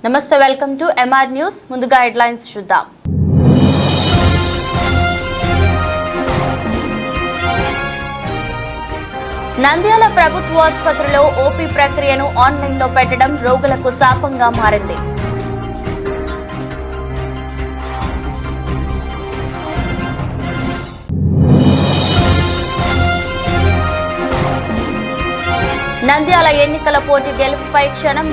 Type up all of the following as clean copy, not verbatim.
నమస్తే, welcome to MR news. ముందుగా headlines చూద్దాం. నంద్యాల ప్రభుత్వ ఆసుపత్రిలో ఓపీ ప్రక్రియను ఆన్లైన్లో పెట్టడం రోగులకు శాపంగా మారింది. నంద్యాల ఎన్నికల పోటీ గెలుపుపై క్షణం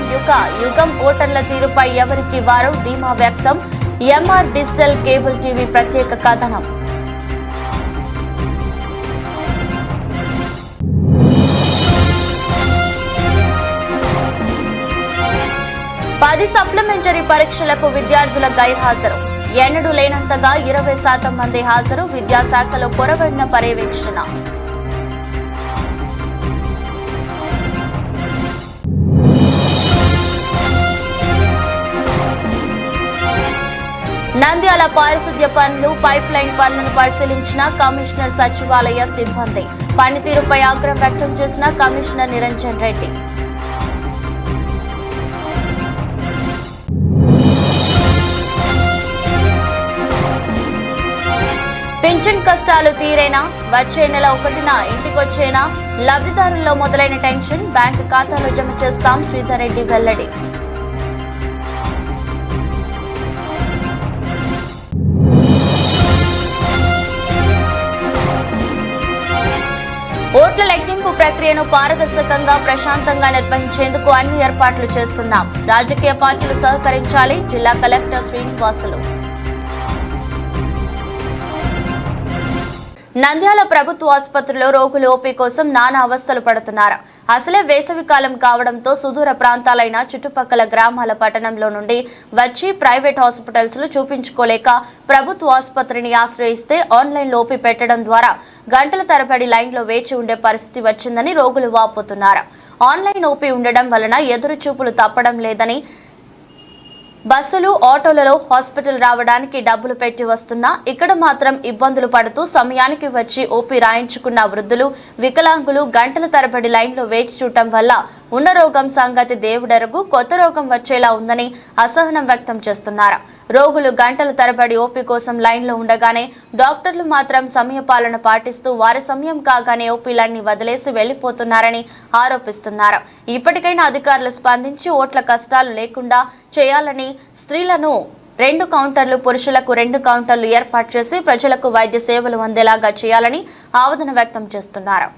యుగం ఓటర్ల తీరుపై ఎవరికి వారు ధీమా వ్యక్తం. ఎంఆర్ డిజిటల్ కేబుల్ టీవీ ప్రత్యేక కథనం. పది సప్లిమెంటరీ పరీక్షలకు విద్యార్థుల గైర్హాజరు. ఎన్నడూ లేనంతగా 20% మంది హాజరు. విద్యాశాఖలో కొరవడిన పర్యవేక్షణ. నంద్యాల పారిశుద్ధ్య పనులు, పైప్ లైన్ పనులను పరిశీలించిన కమిషనర్ సచివాలయ సిబ్బంది. పనితీరుపై ఆగ్రహం వ్యక్తం చేసిన కమిషనర్ నిరంజన్ రెడ్డి. పింఛన్ కష్టాలు తీరేనా? వచ్చే నెల 1న ఇంటికొచ్చేనా? లబ్ధిదారుల్లో మొదలైన టెన్షన్. బ్యాంకు ఖాతాలో జమ చేస్తాం. శ్రీధర్ రెడ్డి వెల్లడి. ఓట్ల లెక్కింపు ప్రక్రియను పారదర్శకంగా, ప్రశాంతంగా నిర్వహించేందుకు అన్ని ఏర్పాట్లు చేస్తున్నాం. రాజకీయ పార్టీలు సహకరించాలి. జిల్లా కలెక్టర్ శ్రీనివాసులు. నంద్యాల ప్రభుత్వ ఆసుపత్రిలో రోగులు ఓపీ కోసం నానా అవస్థలు పడుతున్నారు. అసలే వేసవి కాలం కావడంతో సుదూర ప్రాంతాలైన చుట్టుపక్కల గ్రామాల, పట్టణంలో నుండి వచ్చి ప్రైవేట్ హాస్పిటల్స్ లో చూపించుకోలేక ప్రభుత్వ ఆసుపత్రిని ఆశ్రయిస్తే ఆన్లైన్ ఓపీ పెట్టడం ద్వారా గంటల తరబడి లైన్లో వేచి ఉండే పరిస్థితి వచ్చిందని రోగులు వాపోతున్నారు. ఆన్లైన్ ఓపీ ఉండడం వలన ఎదురు చూపులు తప్పడం లేదని, బస్సులు, ఆటోలలో హాస్పిటల్ రావడానికి డబ్బులు పెట్టి వస్తున్నా ఇక్కడ మాత్రం ఇబ్బందులు పడుతూ సమయానికి వచ్చి ఓపీ రాయించుకున్న వృద్ధులు, వికలాంగులు గంటల తరబడి లైన్లో వేచి చూడటం వల్ల ఉన్న రోగం సంగతి దేవుడెరుగు, కొత్త రోగం వచ్చేలా ఉందని అసహనం వ్యక్తం చేస్తున్నారు. రోగులు గంటల తరబడి ఓపీ కోసం లైన్లో ఉండగానే డాక్టర్లు మాత్రం సమయపాలన పాటిస్తూ వారి సమయం కాగానే ఓపీలన్నీ వదిలేసి వెళ్లిపోతున్నారని ఆరోపిస్తున్నారు. ఇప్పటికైనా అధికారులు స్పందించి ఓట్ల కష్టాలు లేకుండా చేయాలని, స్త్రీలను 2 కౌంటర్లు, పురుషులకు 2 కౌంటర్లు ఏర్పాటు చేసి ప్రజలకు వైద్య సేవలు అందేలాగా చేయాలని ఆవేదన వ్యక్తం చేస్తున్నారు.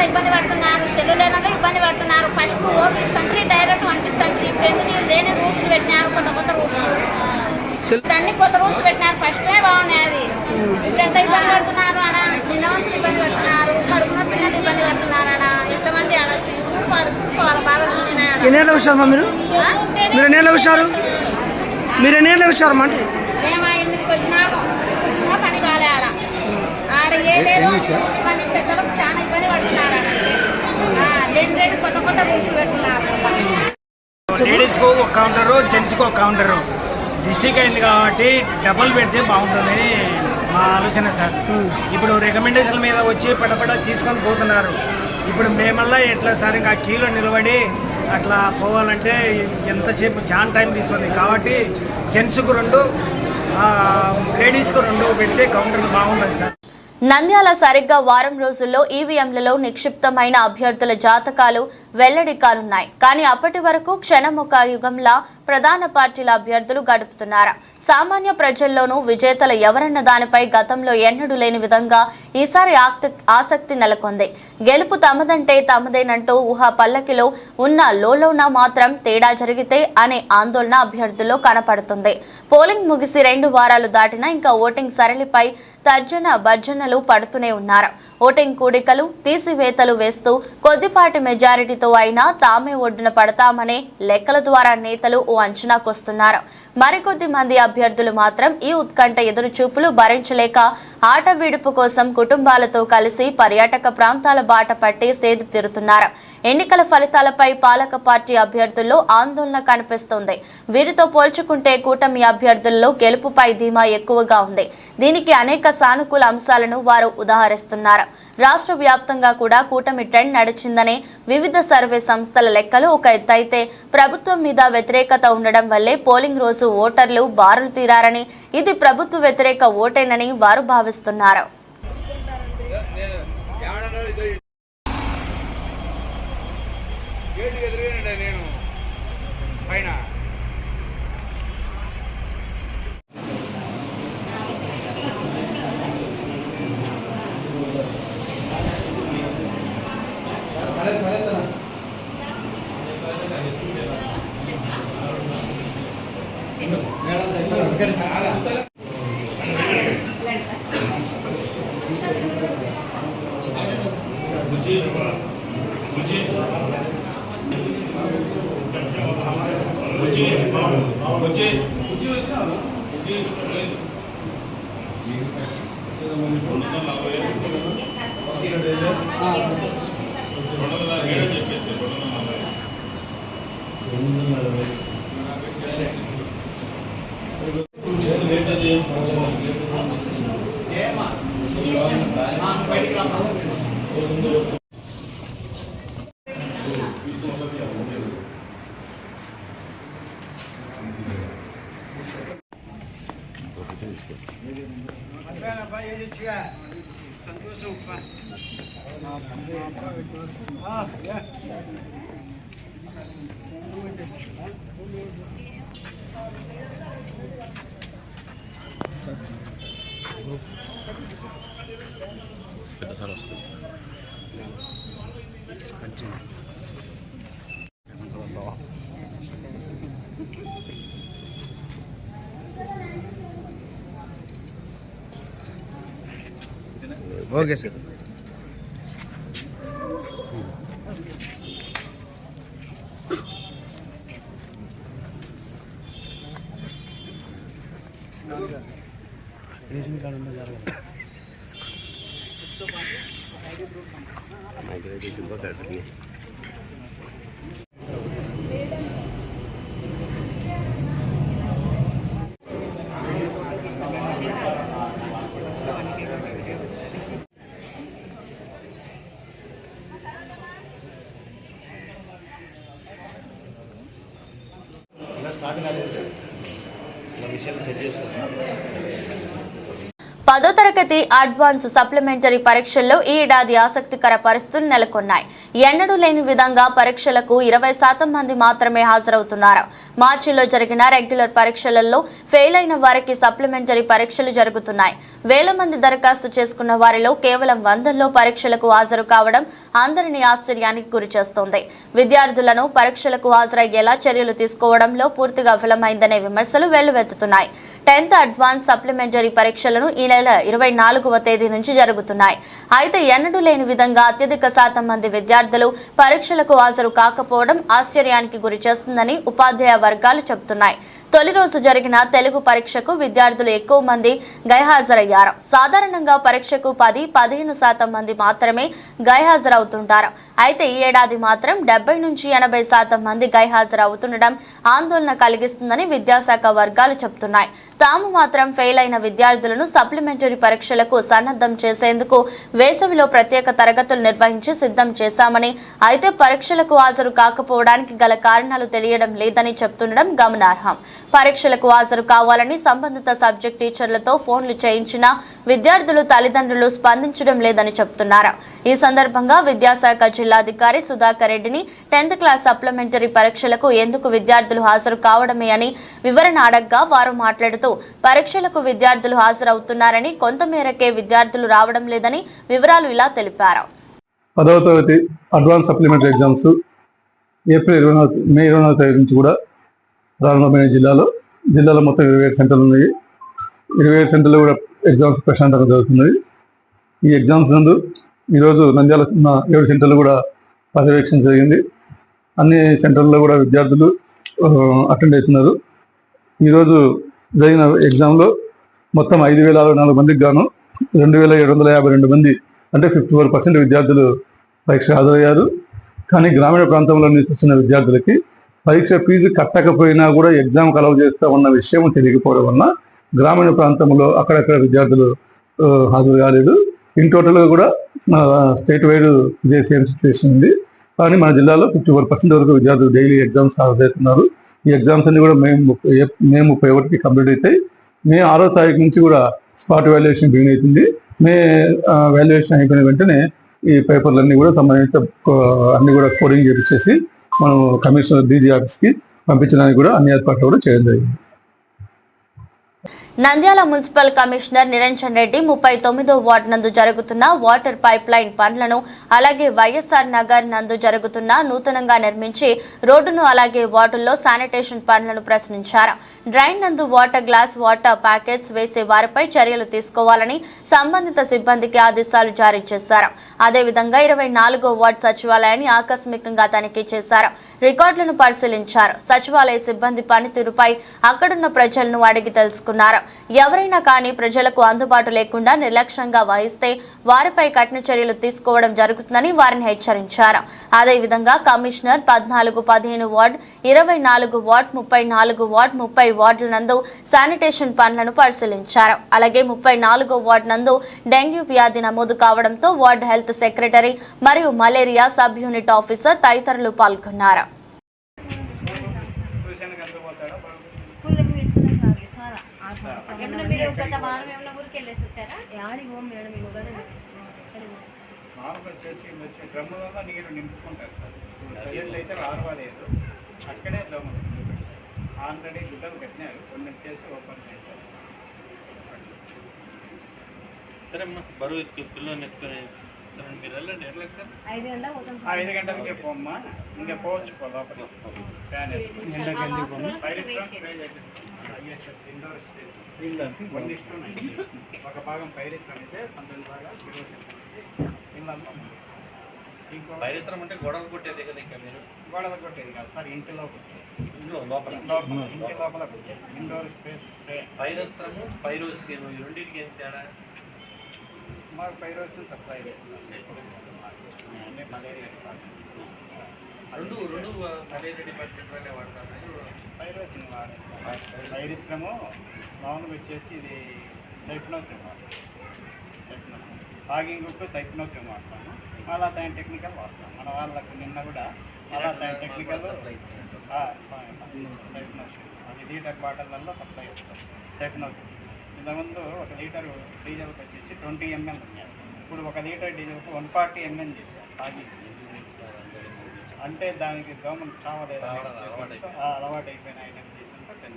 ఇబ్బంది పడుతున్నారు, సెల్లులేనలో ఇబ్బంది పడుతున్నారు. ఫస్ట్ ఓపీ ఇస్తాంటే డైరెక్ట్ అనిపిస్తుంది. ఇప్పుడు ఎందుకు లేని రూల్స్ పెట్టినారు, కొత్త రూల్స్, అన్ని కొత్త రూల్స్ పెట్టినారు. ఫస్టే బాగున్నాయి. అది ఇప్పుడు ఎంత ఇబ్బంది పడుతున్నారు ఆడ, నిన్న మంచి ఇబ్బంది పడుతున్నారు, కడుపున పిల్లలు ఇబ్బంది పడుతున్నారు ఆడ. ఎంతమంది ఆడ చూసుకోవాలి బాగా. ఎన్నేళ్ళు వచ్చారమ్మా మీరు? మీరు ఎన్నేళ్ళు వచ్చారు? అంటే మేము 8కి వచ్చినాము, ఇంకా పని కాలే ఆడ. ఆడ ఏదేదో మంది పెద్దలకు చాలా ఇబ్బంది పడుతున్నారు. రెండు కొత్త రూల్స్ పెడుతున్నారు. లేడీస్కు ఒక కౌంటరు, జెంట్స్కి ఒక కౌంటరు. డిస్టిక్ అయింది కాబట్టి డబల్ పెడితే బాగుంటుంది మా ఆలోచన సార్. ఇప్పుడు రికమెండేషన్ మీద వచ్చి పడపడ తీసుకొని పోతున్నారు. ఇప్పుడు మేమల్లా ఎట్లా సార్ ఇంకా క్యూలో నిలబడి అట్లా పోవాలంటే ఎంతసేపు చాలా టైం తీసుకుంది. కాబట్టి జెంట్స్కు 2, లేడీస్కు 2 పెడితే కౌంటర్లు బాగుంటుంది సార్. నంద్యాల సరిగ్గా వారం రోజుల్లో ఈవీఎంలలో నిక్షిప్తమైన అభ్యర్థుల జాతకాలు వెల్లడి కానున్నాయి. కానీ అప్పటి వరకు క్షణముఖ యుగంలా ప్రధాన పార్టీల అభ్యర్థులు గడుపుతున్నారు. సామాన్య ప్రజల్లోనూ విజేతలు ఎవరన్న దానిపై గతంలో ఎన్నడూ లేని విధంగా ఈసారి ఆసక్తి నెలకొంది. గెలుపు తమదంటే తమదేనంటూ ఊహా పల్లకిలో ఉన్న లోలోన మాత్రం తేడా జరిగితే అనే ఆందోళన అభ్యర్థుల్లో కనపడుతుంది. పోలింగ్ ముగిసి 2 వారాలు దాటినా ఇంకా ఓటింగ్ సరళిపై తర్జన భర్జనలు పడుతూనే ఉన్నారు. ఓటింగ్ కూడికలు తీసివేతలు వేస్తూ కొద్దిపాటి మెజారిటీతో అయినా తామే ఒడ్డున పడతామనే లెక్కల ద్వారా నేతలు ఓ అంచనాకొస్తున్నారు. మరికొద్ది మంది అభ్యర్థులు మాత్రం ఈ ఉత్కంఠ ఎదురుచూపులు భరించలేక ఆట విడుపు కోసం కుటుంబాలతో కలిసి పర్యాటక ప్రాంతాల బాట పట్టి సేద తీరుతున్నారు. ఎన్నికల ఫలితాలపై పాలక పార్టీ అభ్యర్థుల్లో ఆందోళన కనిపిస్తోంది. వీరితో పోల్చుకుంటే కూటమి అభ్యర్థుల్లో గెలుపుపై ధీమా ఎక్కువగా ఉంది. దీనికి అనేక సానుకూల అంశాలను వారు ఉదాహరిస్తున్నారు. రాష్ట్ర వ్యాప్తంగా కూడా కూటమి ట్రెండ్ నడిచిందనే వివిధ సర్వే సంస్థల లెక్కలు ఒక ఎత్తైతే ప్రభుత్వం మీద వ్యతిరేకత ఉండడం వల్లే పోలింగ్ రోజు ఓటర్లు బారులు తీరారని, ఇది ప్రభుత్వ వ్యతిరేక ఓటేనని వారు భావిస్తున్నారు. Okay sir. రేషన్ కార్డు ఉందా జరగదు. పదో తరగతి అడ్వాన్స్ సప్లిమెంటరీ పరీక్షల్లో ఈ ఏడాది ఆసక్తికర పరిస్థితులు నెలకొన్నాయి. ఎన్నడూ లేని విధంగా పరీక్షలకు 20% మంది మాత్రమే హాజరవుతున్నారు. మార్చిలో జరిగిన రెగ్యులర్ పరీక్షలలో ఫెయిల్ అయిన వారికి సప్లిమెంటరీ పరీక్షలు జరుగుతున్నాయి. వేల మంది దరఖాస్తు చేసుకున్న వారిలో కేవలం 100లో పరీక్షలకు హాజరు కావడం అందరినీ ఆశ్చర్యానికి గురిచేస్తోంది. విద్యార్థులను పరీక్షలకు హాజరయ్యేలా చర్యలు తీసుకోవడంలో పూర్తిగా విఫలమైందనే విమర్శలు వెల్లువెత్తుతున్నాయి. 10th అడ్వాన్స్ సప్లిమెంటరీ పరీక్షలను ఈ నెల 24వ తేదీ నుంచి జరుగుతున్నాయి. అయితే ఎన్నడూ లేని విధంగా అత్యధిక శాతం మంది విద్యార్థులు పరీక్షలకు హాజరు కాకపోవడం ఆశ్చర్యానికి గురి చేస్తుందని ఉపాధ్యాయ వర్గాలు చెబుతున్నాయి. తొలి రోజు జరిగిన తెలుగు పరీక్షకు విద్యార్థులు ఎక్కువ మంది గైహాజరయ్యారు. సాధారణంగా పరీక్షకు 10-15% మంది మాత్రమే గైహాజరవుతుంటారు. అయితే ఈ ఏడాది మాత్రం 70 నుంచి 80% మంది గైహాజరవుతుండడం ఆందోళన కలిగిస్తుందని విద్యాశాఖ వర్గాలు చెబుతున్నాయి. తాము మాత్రం ఫెయిల్ అయిన విద్యార్థులను సప్లిమెంటరీ పరీక్షలకు సన్నద్ధం చేసేందుకు వేసవిలో ప్రత్యేక తరగతులు నిర్వహించి సిద్ధం చేశామని, అయితే పరీక్షలకు హాజరు కాకపోవడానికి గల కారణాలు తెలియడం లేదని చెబుతుండడం గమనార్హం. పరీక్షలకు హాజరు కావాలని సంబంధిత సబ్జెక్ట్ టీచర్లతో ఫోన్లు చేయించినా విద్యార్థులు తల్లిదండ్రులు స్పందించడం లేదని చెబుతున్నారు. ఈ సందర్భంగా విద్యాశాఖ జిల్లాధికారి సుధాకర్ రెడ్డిని 10th క్లాస్ సప్లిమెంటరీ పరీక్షలకు ఎందుకు విద్యార్థులు హాజరు కావడమే అని వివరణ అడగ్గా వారు మాట్లాడుతూ పరీక్షలకు విద్యార్థులు హాజరవుతున్నారని, కొంతమేరకే విద్యార్థులు రావడం లేదని వివరాలు ఇలా తెలిపారు. 10వ తరగతి అడ్వాన్స్ సప్లిమెంటరీ ఎగ్జామ్స్ మే 20వ తేదీ నుంచి కూడా ప్రారంభమైన జిల్లాలో మొత్తం 27 సెంటర్లు ఉన్నాయి. 27 సెంటర్లు కూడా ఎగ్జామ్స్ ప్రశాంతంగా జరుగుతున్నాయి. ఈ ఎగ్జామ్స్ నందు ఈరోజు నంద్యాల 7 సెంటర్లు కూడా పర్యవేక్షణ జరిగింది. అన్ని సెంటర్లలో కూడా విద్యార్థులు అటెండ్ అవుతున్నారు. ఈరోజు జరిగిన ఎగ్జామ్లో మొత్తం 5,064 మందికి గాను 2,752 మంది అంటే 54% విద్యార్థులు పరీక్ష హాజరయ్యారు. కానీ గ్రామీణ ప్రాంతంలో నివసిస్తున్న విద్యార్థులకి పరీక్ష ఫీజు కట్టకపోయినా కూడా ఎగ్జామ్కి అలౌ చేస్తూ ఉన్న విషయం తెలియకపోవడం వలన గ్రామీణ ప్రాంతంలో అక్కడక్కడ విద్యార్థులు హాజరు కాలేదు. ఇన్ టోటల్గా కూడా స్టేట్ వైడ్ ఇదే సేమ్ సిచ్యువేషన్ ఉంది. కానీ మన జిల్లాలో 54% వరకు విద్యార్థులు డైలీ ఎగ్జామ్స్ హాజరవుతున్నారు. ఈ ఎగ్జామ్స్ అన్ని కూడా మే 31కి కంప్లీట్ అవుతాయి. మే 6వ తారీఖు నుంచి కూడా స్పాట్ వాల్యుయేషన్ బిగిన్ అవుతుంది. మే వాల్యుయేషన్ అయిపోయిన వెంటనే ఈ పేపర్లన్నీ కూడా సంబంధించిన అన్ని కూడా కోడింగ్ చేపించేసి మనం కమిషనర్ డీజీ ఆఫీస్కి పంపించడానికి కూడా అన్ని ఏర్పాట్లు కూడా చేయడం జరిగింది. నంద్యాల మున్సిపల్ కమిషనర్ నిరంజన్ రెడ్డి 39వ వార్డు నందు జరుగుతున్న వాటర్ పైప్ లైన్ పనులను, అలాగే వైఎస్ఆర్ నగర్ నందు జరుగుతున్న నూతనంగా నిర్మించి రోడ్డును, అలాగే వార్డుల్లో శానిటేషన్ పనులను ప్రశ్నించారు. డ్రైన్ నందు వాటర్ గ్లాస్, వాటర్ ప్యాకెట్స్ వేసే వారిపై చర్యలు తీసుకోవాలని సంబంధిత సిబ్బందికి ఆదేశాలు జారీ చేశారు. అదేవిధంగా 24వ వార్డు సచివాలయాన్ని ఆకస్మికంగా తనిఖీ చేశారు. రికార్డులను పరిశీలించారు. సచివాలయ సిబ్బంది పనితీరుపై అక్కడున్న ప్రజలను అడిగి తెలుసుకున్నారు. ఎవరైనా కానీ ప్రజలకు అందుబాటు లేకుండా నిర్లక్ష్యంగా వహిస్తే వారిపై కఠిన చర్యలు తీసుకోవడం జరుగుతుందని వారిని హెచ్చరించారు. అదేవిధంగా కమిషనర్ 14, 15 వార్డు, 24 వార్డు, 34 వార్డు, 30 వార్డుల నందు శానిటేషన్ పనులను పరిశీలించారు. అలాగే 34వ వార్డు నందు డెంగ్యూ వ్యాధి నమోదు కావడంతో వార్డు హెల్త్ సెక్రటరీ మరియు మలేరియా సబ్ యూనిట్ ఆఫీసర్ తదితరులు పాల్గొన్నారు. డ్రమ్ములలో నీరు నింపుకుంటారు సార్. ప్రజలు అయితే రాలేదు, అక్కడే దమ్ము ఆల్రెడీ గుడ్డలు కట్టినారు, కొన్ని చేసి ఓపెన్ చేశారు. సరే అమ్మా, బరువు పిల్లలు ఎత్తుకొని సరే మీరు వెళ్ళండి. ఎట్లా సార్ 5 గంటలకే పోమ్మా, ఇంకా పోవచ్చు లోపల ఫ్యాన్ వేసుకొని ఐఎస్ఎస్ ఇండోర్ స్పేస్ 1:9. ఒక భాగం పైరిత్రం అయితే 19 భాగాలు ఇళ్ళల్లో. పైరిత్రం అంటే గొడవలు కొట్టేది కదా. ఇంకా మీరు గోడలు కొట్టేది కాదు సార్, ఇంటిలో కొట్టేది. ఇంట్లో లోపల ఇంటి లోపల కొట్టేది. ఇండోర్ స్పేస్ పైరిత్రము, పైరోసియం ఈ రెండింటికి ఏం తేడా? మాకు పైరోసిన్ సప్లై చేస్తాం. అంటే మలేరియా డిపార్ట్మెంట్ రెండు మలేరియా డిపార్ట్మెంట్ వాళ్ళే వాడతారు. పైరోసిన్ వాడతాం. పైరిత్రము మామూలుగా వచ్చేసి ఇది సైక్లోక్రిమ్ వాడతాం. హాగింగ్కు సైక్లోక్రిమ్ వాడతాము. అలా దాని టెక్నికల్ వాడతాం. మన వాళ్ళకు నిన్న కూడా అలా దాని టెక్నికల్ సైక్లోక్రిమ్ అది లీటర్ బాటిళ్ళల్లో సప్లై చేస్తాం. సైక్లోక్రిమ్ ఇంతకుముందు 1 లీటరు డీజిల్కి వచ్చేసి 20 ml ఉన్నాయి. ఇప్పుడు 1 లీటర్ డీజిల్కి 140 ml చేశారు. హాగింగ్ అంటే దానికి గవర్నమెంట్ చావలేదు, అలవాటు అయిపోయిన ఐటమ్ చేసినంత 10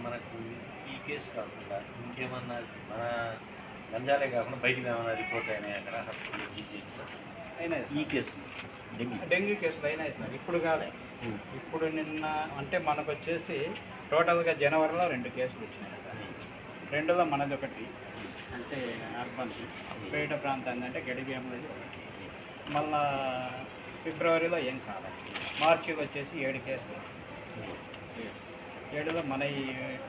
మనకు ఈ కేసు కాకుండా ఇంకేమన్నా మన నంద్యాలే కాకుండా బయటికి ఏమన్నా రిపోర్ట్ అయినాయి అక్కడ అయినాయి. ఈ కేసు డెంగ్యూ కేసులు అయినాయి సార్. ఇప్పుడు కాలే, ఇప్పుడు నిన్న అంటే మనకు వచ్చేసి టోటల్గా జనవరిలో 2 కేసులు వచ్చినాయి సార్. 2లో మనది ఒకటి, అంటే అర్బన్ పేట ప్రాంతం అంటే గడిబియంలో. మళ్ళా ఫిబ్రవరిలో ఏం కాలేదు. మార్చిలో వచ్చేసి 7 కేసులు. 7లో మన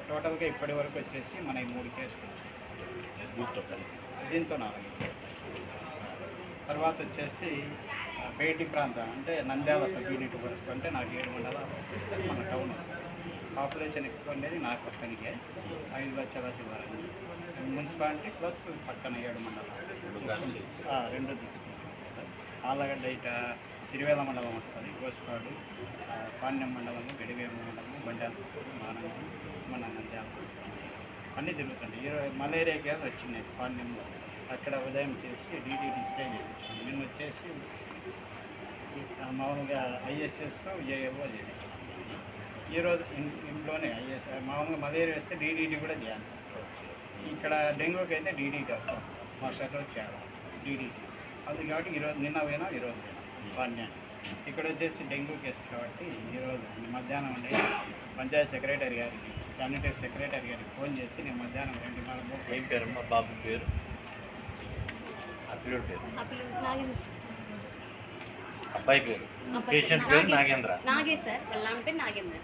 టోటల్గా ఇప్పటి వరకు వచ్చేసి మన 3 కేసులు. దీంతో 4 కేసులు. తర్వాత వచ్చేసి పేటి ప్రాంతం అంటే నంద్యాల సబ్ యూనిట్ వరకు అంటే నాకు 7 మండలాలు మన టౌన్. పాపులేషన్ ఎక్కువ ఉండేది నాకు పక్కనికే 5 లక్షల చిల్లర. మున్సిపాలిటీ ప్లస్ పక్కన 7 మండలాలు 2 తీసుకుంటాం. ఆలగడ్డ ఇట తిరువేల మండలం వస్తుంది, గోస్పాడు, పాణ్యం మండలము, గడివేమ మండలము, బండాలపూర్, మానంగి, మన నంద్యాల అన్నీ తిరుగుతుంది. మలేరియా కేసు వచ్చినాయి పాణ్యంలో, అక్కడ ఉదయం చేసి డీటీటీ స్ప్రే చేయించాం. నిన్న వచ్చేసి మామూలుగా ఐఎస్ఎస్ ఏఏఓ చేయించాం. ఈరోజు ఇంట్లోనే ఐఎస్ఎస్ మామూలుగా మలేరియా వస్తే డీటీటీ కూడా చేయాల్సి వస్తుంది. ఇక్కడ డెంగ్యూకి అయితే డీటీటీ వస్తాం, మా షర్లో చేయాలి డీటీటీ. అది కాబట్టి ఈరోజు నిన్న పోయినా ఈరోజు పోయినా పాణ్యాన్ని. ఇక్కడ వచ్చేసి డెంగ్యూ కేసు కాబట్టి ఈరోజు మధ్యాహ్నం ఉండే పంచాయత్ సెక్రటరీ గారికి, శానిటరీ సెక్రటరీ గారికి ఫోన్ చేసి నేను మధ్యాహ్నం 2:30 ఏం పేరు మా బాబు పేరు, ఆ పిల్లడి పేరు, అబ్బాయి పేరు, పేషెంట్ పేరు నాగేంద్ర. నాగేశ్వర్ వాళ్ళ నాన్న పేరు నాగేంద్ర.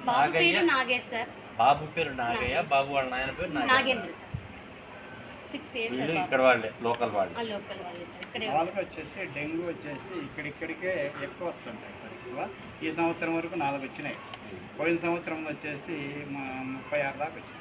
బాబు పేరు నాగేశ్వర్. బాబు పేరు నాగయ్య, బాబు వాళ్ళ నాయన పేరు నాగేంద్ర. 6 years వీళ్ళు ఇక్కడ వాళ్ళే, లోకల్ వాళ్ళే. లోకల్ వాళ్ళే సార్. ఇక్కడే వాళ్ళకి వచ్చేసి డెంగ్యూ వచ్చేసి ఇక్కడికే ఎక్కువ వస్తుంటాయి సార్. ఎక్కువ ఈ సంవత్సరం వరకు 4 వచ్చినాయి. పోయిన సంవత్సరం వచ్చేసి 36 దాకా వచ్చినాయి.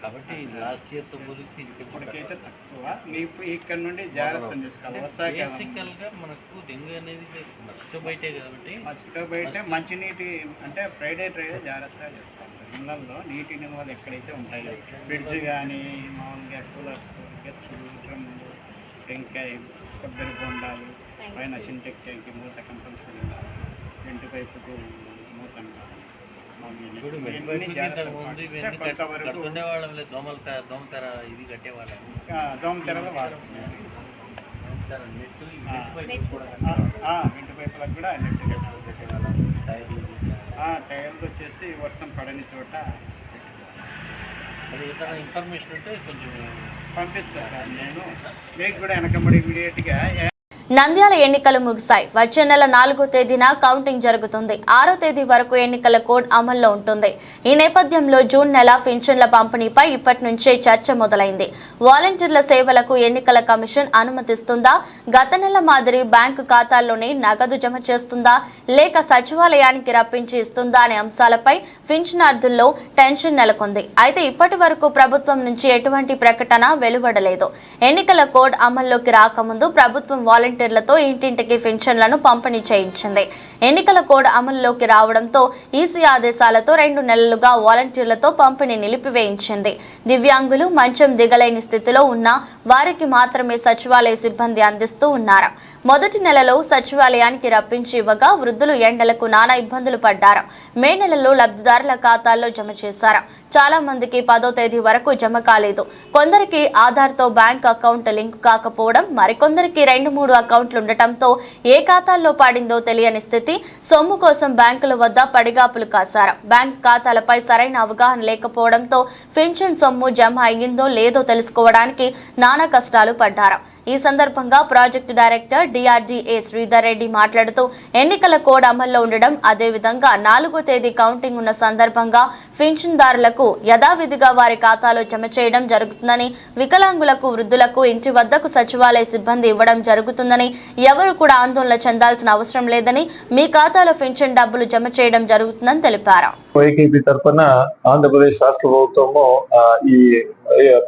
కాబట్టి లాస్ట్ ఇయర్తో పోలిసి ఇప్పటికైతే తక్కువ. మీకు ఇక్కడ నుండి జాగ్రత్త తీసుకోవాలి. వర్షాకాలం బేసికల్గా మనకు డెంగ్యూ అనేది మస్కిటో బయటే కాబట్టి, మస్కిటో బయట మంచినీటి అంటే ఫ్రైడే జాగ్రత్తగా చేసుకోవాలి. ఇళ్ళల్లో నీటి నిల్వలు ఎక్కడైతే ఉంటాయో, ఫ్రిడ్జ్ కానీ మామూలుగా కూలర్స్, గెచ్చులు, డ్రమ్ములు, టెంకాయ, కొబ్బరి బొండాలు, పైన సింటెక్ ట్యాంక్ మూత కంపల్సరీ, ఇంటి పైపుకు మూత ఇప్పుడు కడుతుండే వాళ్ళం, దోమతెర ఇది కట్టేవాళ్ళం, దోమతెరలు వాడుతున్నారు. ఇంటి పైపులకు కూడా నెట్ కట్టేవాళ్ళం. టైర్లు వచ్చేసి వర్షం పడని చోట ఏదైనా ఇన్ఫర్మేషన్ ఉంటే కొంచెం పంపిస్తాను సార్. నేను మీకు కూడా వెనకబడి ఇమీడియట్గా. నంద్యాల ఎన్నికలు ముగిశాయి. వచ్చే నెల 4వ తేదీన కౌంటింగ్ జరుగుతుంది. 6వ తేదీ వరకు ఎన్నికల కోడ్ అమల్లో ఉంటుంది. ఈ నేపథ్యంలో జూన్ నెల పింఛన్ల పంపిణీపై ఇప్పటి నుంచే చర్చ మొదలైంది. వాలంటీర్ల సేవలకు ఎన్నికల కమిషన్ అనుమతిస్తుందా? గత నెల మాదిరి బ్యాంకు ఖాతాల్లోనే నగదు జమ చేస్తుందా, లేక సచివాలయానికి రప్పించి ఇస్తుందా అనే అంశాలపై పింఛనార్థుల్లో టెన్షన్ నెలకొంది. అయితే ఇప్పటి వరకు ప్రభుత్వం నుంచి ఎటువంటి ప్రకటన వెలువడలేదు. ఎన్నికల కోడ్ అమల్లోకి రాకముందు ప్రభుత్వం వాలంటీర్లతో ఇంటింటికి పింఛన్లను పంపిణీ చేయించింది. ఎన్నికల కోడ్ అమల్లోకి రావడంతో ఈసీ ఆదేశాలతో 2 నెలలుగా వాలంటీర్లతో పంపిణీ నిలిపివేయించింది. దివ్యాంగులు, మంచం దిగలేని స్థితిలో ఉన్న వారికి మాత్రమే సచివాలయ సిబ్బంది అందిస్తూ ఉన్నారు. మొదటి నెలలో సచివాలయానికి రప్పించి ఇవ్వగా వృద్ధులు ఎండలకు నానా ఇబ్బందులు పడ్డారు. మే నెలలో లబ్ధిదారుల ఖాతాల్లో జమ చేశారు. చాలా మందికి 10వ తేదీ వరకు జమ కాలేదు. కొందరికి ఆధార్తో బ్యాంక్ అకౌంట్ లింక్ కాకపోవడం, మరికొందరికి 2-3 అకౌంట్లు ఉండటంతో ఏ ఖాతాల్లో పడిందో తెలియని స్థితి. సొమ్ము కోసం బ్యాంకుల వద్ద పడిగాపులు కాశారు. బ్యాంక్ ఖాతాలపై సరైన అవగాహన లేకపోవడంతో పింఛన్ సొమ్ము జమ అయ్యిందో లేదో తెలుసుకోవడానికి నానా కష్టాలు పడ్డారు. ఈ సందర్భంగా project director DRDA Sridhar Reddy మాట్లాడుతూ ఎన్నికల కోడ్ అమల్లో ఉండడం, అదేవిధంగా 4వ తేదీ కౌంటింగ్ ఉన్న సందర్భంగా పింఛన్దారులకు యథావిధిగా వారి ఖాతాలో జమ చేయడం జరుగుతుందని, వికలాంగులకు, వృద్ధులకు ఇంటి వద్దకు సచివాలయ సిబ్బంది ఇవ్వడం జరుగుతుందని, ఎవరు కూడా ఆందోళన చెందాల్సిన అవసరం లేదని, మీ ఖాతాలో పింఛన్ డబ్బులు జమ చేయడం జరుగుతుందని తెలిపారు. ఏకీపీ తరఫున ఆంధ్రప్రదేశ్ రాష్ట్ర ప్రభుత్వము ఈ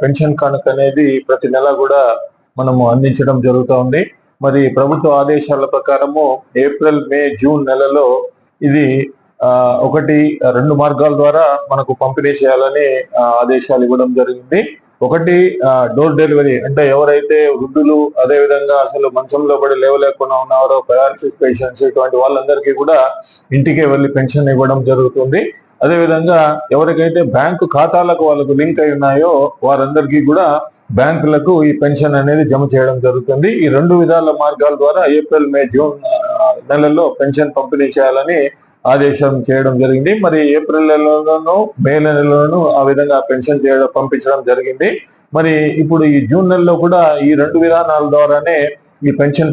పెన్షన్ కానుక అనేది ప్రతి నెల కూడా మనము అందించడం జరుగుతూ ఉంది. మరి ప్రభుత్వ ఆదేశాల ప్రకారము ఏప్రిల్, మే, జూన్ నెలలో ఇది 1-2 మార్గాల ద్వారా మనకు పంపిణీ చేయాలని ఆదేశాలు ఇవ్వడం జరిగింది. ఒకటి డోర్ డెలివరీ, అంటే ఎవరైతే వృద్ధులు, అదేవిధంగా అసలు మంచంలో పడి లేవలేకుండా ఉన్నారో, పెరాలసిస్ పేషెంట్స్, ఇటువంటి వాళ్ళందరికీ కూడా ఇంటికే వెళ్లి పెన్షన్ ఇవ్వడం జరుగుతుంది. అదేవిధంగా ఎవరికైతే బ్యాంకు ఖాతాలకు వాళ్ళకు లింక్ అయి ఉన్నాయో వారందరికీ కూడా బ్యాంకులకు ఈ పెన్షన్ అనేది జమ చేయడం జరుగుతుంది. ఈ 2 విధాల మార్గాల ద్వారా ఏప్రిల్, మే, జూన్ నెలల్లో పెన్షన్ పంపిణీ చేయాలని ఆదేశం చేయడం జరిగింది. మరి ఏప్రిల్ నెలలోనూ, మే నెలలోనూ ఆ విధంగా పెన్షన్ పంపించడం జరిగింది. మరి ఇప్పుడు ఈ జూన్ నెలలో కూడా ఈ 2 విధానాల ద్వారానే ఈ పెన్షన్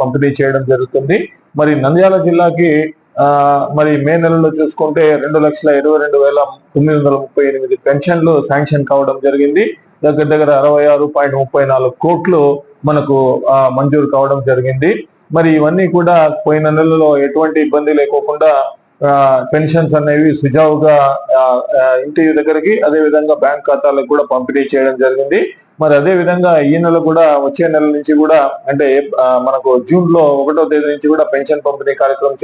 పంపిణీ చేయడం జరుగుతుంది. మరి నంద్యాల జిల్లాకి మరి మే నెలలో చూసుకుంటే 2,22,938 పెన్షన్లు శాంక్షన్ కావడం జరిగింది. దగ్గర 66.34 కోట్లు మనకు మంజూరు కావడం జరిగింది. మరి ఇవన్నీ కూడా పోయిన నెలలో ఎటువంటి ఇబ్బంది లేకోకుండా పెన్షన్స్ అనేవి సుజావుగా ఇంటి దగ్గరికి అదే విధంగా బ్యాంక్ ఖాతాలకు కూడా పంపిణీ చేయడం జరిగింది. మరి అదే విధంగా ఈ నెల కూడా వచ్చే నెల నుంచి కూడా అంటే మనకు జూన్ లో 1వ తేదీ నుంచి కూడా పెన్షన్ పంపిణీ కార్యక్రమం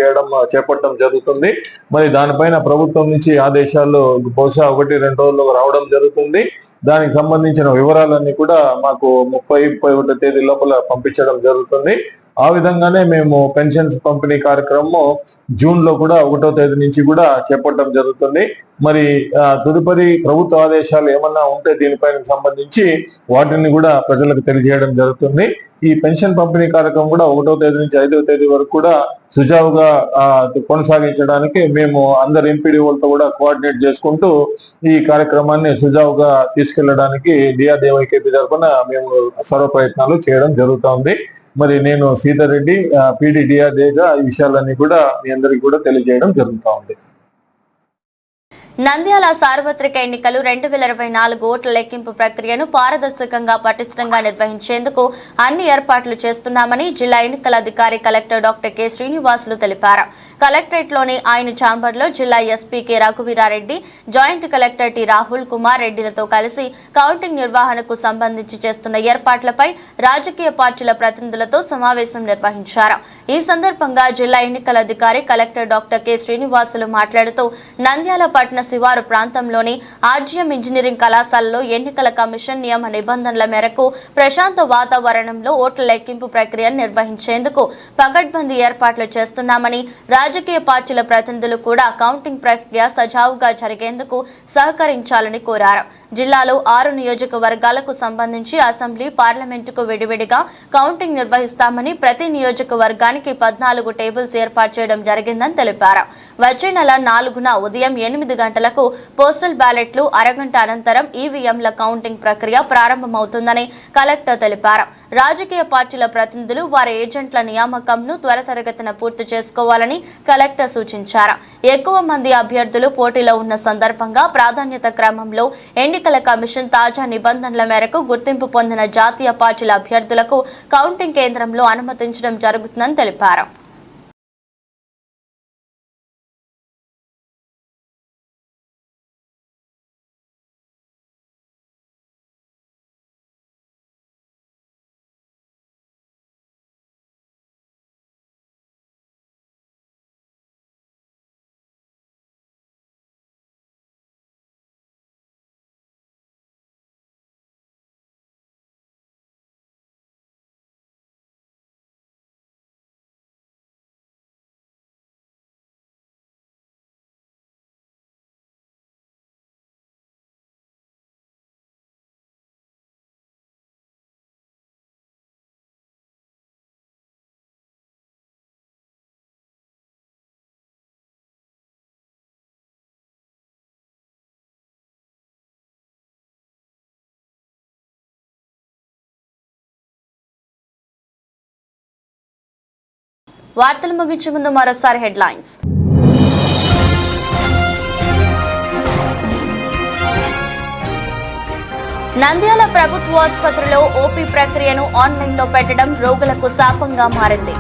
చేపట్టడం జరుగుతుంది. మరి దానిపైన ప్రభుత్వం నుంచి ఆదేశాలు బహుశా 1-2 రోజుల్లో రావడం జరుగుతుంది. దానికి సంబంధించిన వివరాలన్నీ కూడా మాకు 30-31 తేదీ లోపల పంపించడం జరుగుతుంది. ఆ విధంగానే మేము పెన్షన్స్ పంపిణీ కార్యక్రమం జూన్ లో కూడా 1వ తేదీ నుంచి కూడా చేపట్టడం జరుగుతుంది. మరి తదుపరి ప్రభుత్వ ఆదేశాలు ఏమన్నా ఉంటే దీనిపైన సంబంధించి వాటిని కూడా ప్రజలకు తెలియజేయడం జరుగుతుంది. ఈ పెన్షన్ పంపిణీ కార్యక్రమం కూడా 1వ తేదీ నుంచి 5వ తేదీ వరకు కూడా సుజావుగా కొనసాగించడానికి మేము అందరు ఎంపీడీఓలతో కూడా కోఆర్డినేట్ చేసుకుంటూ ఈ కార్యక్రమాన్ని సుజావుగా తీసుకెళ్లడానికి డిఆర్డీవైకేపీ తరఫున మేము సర్వ ప్రయత్నాలు చేయడం జరుగుతోంది. మరి నేను శ్రీధర్ రెడ్డి PDDRDగా ఈ విషయాలన్నీ కూడా మీ అందరికీ కూడా తెలియజేయడం జరుగుతూ ఉంది. నంద్యాల సార్వత్రిక ఎన్నికలు 2024 ఓట్ల లెక్కింపు ప్రక్రియను పారదర్శకంగా పటిష్టంగా నిర్వహించేందుకు అన్ని ఏర్పాట్లు చేస్తున్నామని జిల్లా ఎన్నికల అధికారి కలెక్టర్ డాక్టర్ కె శ్రీనివాసులు తెలిపారు. కలెక్టరేట్లోని ఆయన ఛాంబర్లో జిల్లా SP K Raghuveera Reddy, joint collector T Rahul Kumar రెడ్డిలతో కలిసి కౌంటింగ్ నిర్వహణకు సంబంధించి చేస్తున్న ఏర్పాట్లపై రాజకీయ పార్టీల ప్రతినిధులతో సమావేశం నిర్వహించారు. ఈ సందర్భంగా జిల్లా ఎన్నికల అధికారి కలెక్టర్ డాక్టర్ కె శ్రీనివాసులు మాట్లాడుతూ నంద్యాల పట్టణ శివారు ప్రాంతంలోని ఆర్జీఎం ఇంజనీరింగ్ కళాశాలలో ఎన్నికల కమిషన్ నియమ నిబంధనల మేరకు ప్రశాంత వాతావరణంలో ఓట్ల లెక్కింపు ప్రక్రియను నిర్వహించేందుకు పకడ్బందీ ఏర్పాట్లు చేస్తున్నామని, రాజకీయ పార్టీల ప్రతినిధులు కూడా కౌంటింగ్ ప్రక్రియ సజావుగా జరిగేందుకు సహకరించాలని కోరారు. జిల్లాలో 6 నియోజకవర్గాలకు సంబంధించి అసెంబ్లీ, పార్లమెంటుకు విడివిడిగా కౌంటింగ్ నిర్వహిస్తామని, ప్రతి నియోజకవర్గానికి 14 టేబుల్స్ ఏర్పాటు చేయడం జరిగిందని తెలిపారు. వచ్చే నెల 4న ఉదయం 8 గంటలకు పోస్టల్ బ్యాలెట్లు, అరగంట అనంతరం ఈవీఎంల కౌంటింగ్ ప్రక్రియ ప్రారంభమవుతుందని కలెక్టర్ తెలిపారు. రాజకీయ పార్టీల ప్రతినిధులు వారి ఏజెంట్ల నియామకంను త్వరితగతిన పూర్తి చేసుకోవాలని కలెక్టర్ సూచించారు. ఎక్కువ మంది అభ్యర్థులు పోటీలో ఉన్న సందర్భంగా ప్రాధాన్యత క్రమంలో ఎన్నికల కమిషన్ తాజా నిబంధనల మేరకు గుర్తింపు పొందిన జాతీయ పార్టీల అభ్యర్థులకు కౌంటింగ్ కేంద్రంలో అనుమతించడం జరుగుతుందని తెలిపారు. వార్తలు ముగించే ముందు మరోసారి హెడ్లైన్స్. నంద్యాల ప్రభుత్వ ఆసుపత్రిలో ఓపీ ప్రక్రియను ఆన్లైన్లో పెట్టడం రోగులకు శాపంగా మారింది.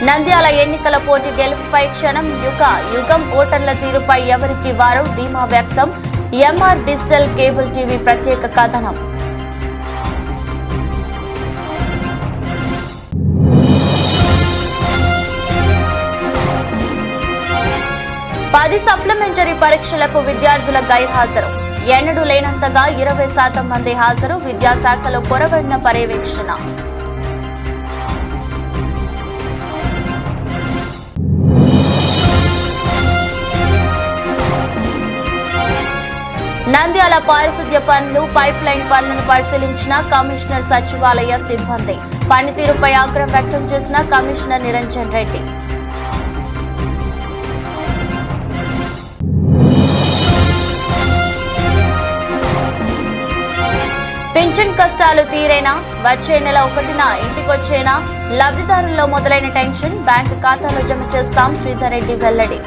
నంద్యాల ఎన్నికల పోటీ గెలుపుపై క్షణం యుగం ఓటర్ల తీరుపై ఎవరికి వారు ధీమా వ్యక్తం. ఎంఆర్ డిజిటల్ కేబుల్ టీవీ ప్రత్యేక కథనం. పది సప్లిమెంటరీ పరీక్షలకు విద్యార్థుల గైర్హాజరు. ఎన్నడూ లేనంతగా 20% మంది హాజరు. విద్యాశాఖలో కొరవడిన పర్యవేక్షణ. నంద్యాల పారిశుద్ధ్య పనులు, పైప్ లైన్ పనులను పరిశీలించిన కమిషనర్ సచివాలయ సిబ్బంది. పనితీరుపై ఆగ్రహం వ్యక్తం చేసిన కమిషనర్ నిరంజన్ రెడ్డి. పింఛన్ కష్టాలు తీరేనా? వచ్చే నెల 1న ఇంటికొచ్చేనా? లబ్ధిదారుల్లో మొదలైన టెన్షన్. బ్యాంకు ఖాతాలో జమ చేస్తాం, శ్రీధర్ రెడ్డి వెల్లడి.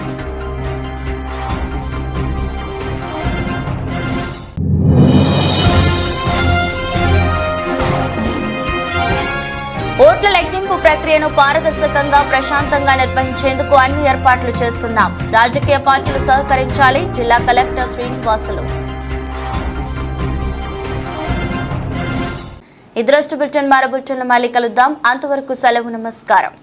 ప్రక్రియను పారదర్శకంగా ప్రశాంతంగా నిర్వహించేందుకు అన్ని ఏర్పాట్లు చేస్తున్నాం. రాజకీయ పార్టీలు సహకరించాలి. జిల్లా కలెక్టర్ శ్రీనివాసులు. ఈ దృష్టి బులెటిన్ మరో బులెటిన్లో మళ్ళీ కలుద్దాం. అంతవరకు సెలవు. నమస్కారం.